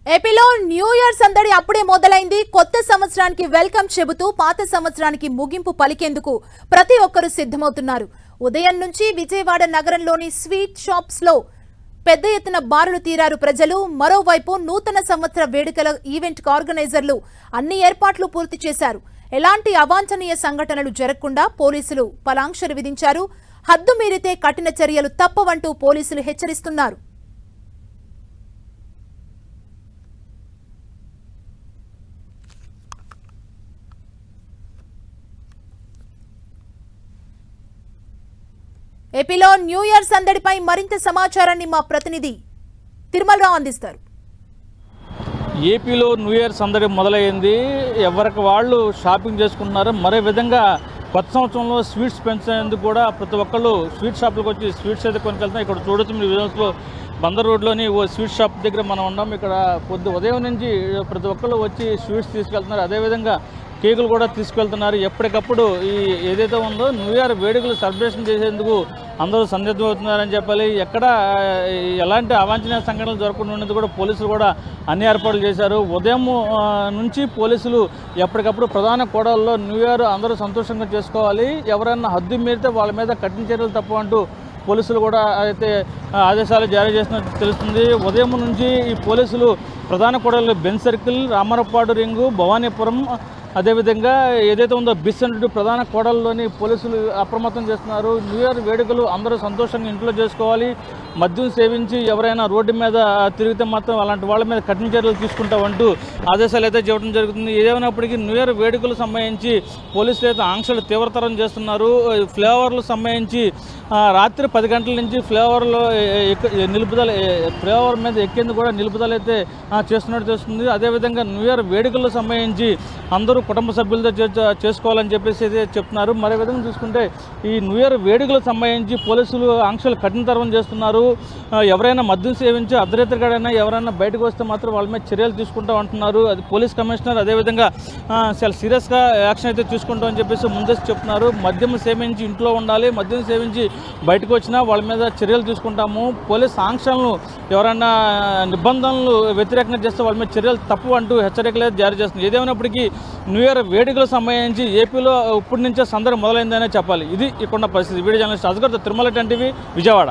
ఏపీలో new year సందడి అప్పుడే మొదలైంది. కొత్త సంవత్సరానికి వెల్కమ్ చెబుతూ పాత సంవత్సరానికి ముగింపు పలికేందుకు ప్రతి ఒక్కరూ సిద్ధమవుతున్నారు. ఉదయం నుంచి విజయవాడ నగరంలోని స్వీట్ షాప్స్ లో పెద్ద ఎత్తున బారులు తీరారు ప్రజలు. మరోవైపు నూతన సంవత్సర వేడుకల ఈవెంట్ ఆర్గనైజర్లు అన్ని ఏర్పాట్లు పూర్తి చేశారు. ఎలాంటి అవాంఛనీయ సంఘటనలు జరగకుండా పోలీసులు పలాంక్షలు విధించారు. హద్దు మీరితే కఠిన చర్యలు తప్పవంటూ పోలీసులు హెచ్చరిస్తున్నారు. ఏపీలో న్యూ ఇయర్ సందడిపై మరింత సమాచారాన్ని మా ప్రతినిధి తిరుమలరావు అందిస్తారు. ఏపీలో న్యూ ఇయర్ సందడి మొదలైంది. ఎవరికి వాళ్ళు షాపింగ్ చేసుకుంటున్నారు. మరే విధంగా కొత్త సంవత్సరంలో స్వీట్స్ పెంచేందుకు కూడా ప్రతి ఒక్కళ్ళు స్వీట్ షాపులకు వచ్చి స్వీట్స్ అయితే కొనుకెళ్తాం. ఇక్కడ చూడొచ్చు మీ విజువల్స్లో బందర్ రోడ్లోని ఓ స్వీట్ షాప్ దగ్గర మనం ఉన్నాం. ఇక్కడ ఉదయం నుంచి ప్రతి ఒక్కళ్ళు వచ్చి స్వీట్స్ తీసుకెళ్తున్నారు. అదేవిధంగా కేకులు కూడా తీసుకెళ్తున్నారు. ఎప్పటికప్పుడు ఈ ఏదైతే ఉందో న్యూ ఇయర్ వేడుకలు సెలబ్రేషన్ చేసేందుకు అందరూ సన్నద్ధమవుతున్నారని చెప్పాలి. ఎక్కడ ఎలాంటి అవాంఛనీయ సంఘటనలు జరగకుండా ఉండేది కూడా పోలీసులు కూడా అన్ని ఏర్పాట్లు చేశారు. ఉదయం నుంచి పోలీసులు ఎప్పటికప్పుడు ప్రధాన కూడళ్లలో న్యూ ఇయర్ అందరూ సంతోషంగా చేసుకోవాలి, ఎవరైనా హద్దు మీరితే వాళ్ళ మీద కఠిన చర్యలు తప్పవంటూ పోలీసులు కూడా అయితే ఆదేశాలు జారీ చేసినట్టు తెలుస్తుంది. ఉదయం నుంచి ఈ పోలీసులు ప్రధాన కూడళ్లు Benz circle, Ramarapadu ring, Bhavanipuram, అదేవిధంగా ఏదైతే ఉందో బిస్సెంట్ ప్రధాన కూడళ్లలోని పోలీసులు అప్రమత్తం చేస్తున్నారు. న్యూ ఇయర్ వేడుకలు అందరూ సంతోషంగా ఇంట్లో చేసుకోవాలి, మద్యం సేవించి ఎవరైనా రోడ్డు మీద తిరిగితే మాత్రం అలాంటి వాళ్ళ మీద కఠిన చర్యలు తీసుకుంటామంటూ ఆదేశాలు అయితే చెప్పడం జరుగుతుంది. ఏదేమైనప్పటికీ న్యూ ఇయర్ వేడుకలకు సంబంధించి పోలీసులు అయితే ఆంక్షలు తీవ్రతరం చేస్తున్నారు. ఫ్లేవర్లు సంబంధించి రాత్రి 10 గంటల నుంచి ఫ్లేవర్లో నిలుపుదల ఫ్లేవర్ మీద ఎక్కేందుకు కూడా నిలుపుదల అయితే చేస్తున్నట్టు తెలుస్తుంది. అదేవిధంగా న్యూ ఇయర్ వేడుకలకు సంబంధించి అందరూ కుటుంబ సభ్యులతో చేసుకోవాలని చెప్పేసి అయితే చెప్తున్నారు. మరో విధంగా చూసుకుంటే ఈ న్యూ ఇయర్ వేడుకలకు సంబంధించి పోలీసులు ఆంక్షలు కఠినతరం చేస్తున్నారు. ఎవరైనా మద్యం సేవించి అర్ధరాత్రిగాడైనా ఎవరైనా బయటకు వస్తే మాత్రం వాళ్ళ మీద చర్యలు తీసుకుంటాం అంటున్నారు. అది పోలీస్ కమిషనర్ అదేవిధంగా చాలా సీరియస్గా యాక్షన్ అయితే తీసుకుంటామని చెప్పేసి ముందస్తు చెప్తున్నారు. మద్యం సేవించి ఇంట్లో ఉండాలి, మద్యం సేవించి బయటకు వచ్చినా వాళ్ళ మీద చర్యలు తీసుకుంటాము, పోలీస్ ఆంక్షలను ఎవరైనా నిబంధనలు వ్యతిరేకంగా చేస్తే వాళ్ళ మీద చర్యలు తప్పు అంటూ హెచ్చరికలు జారీ చేస్తుంది. ఏదేమైనప్పటికీ న్యూ ఇయర్ వేడుకలకు సంబంధించి ఏపీలో ఇప్పటి నుంచే సందడి మొదలైందనే చెప్పాలి. ఇది ఇక్కడ పరిస్థితి. Video journalist Azgar, Tirumala 10 TV, Vijayawada.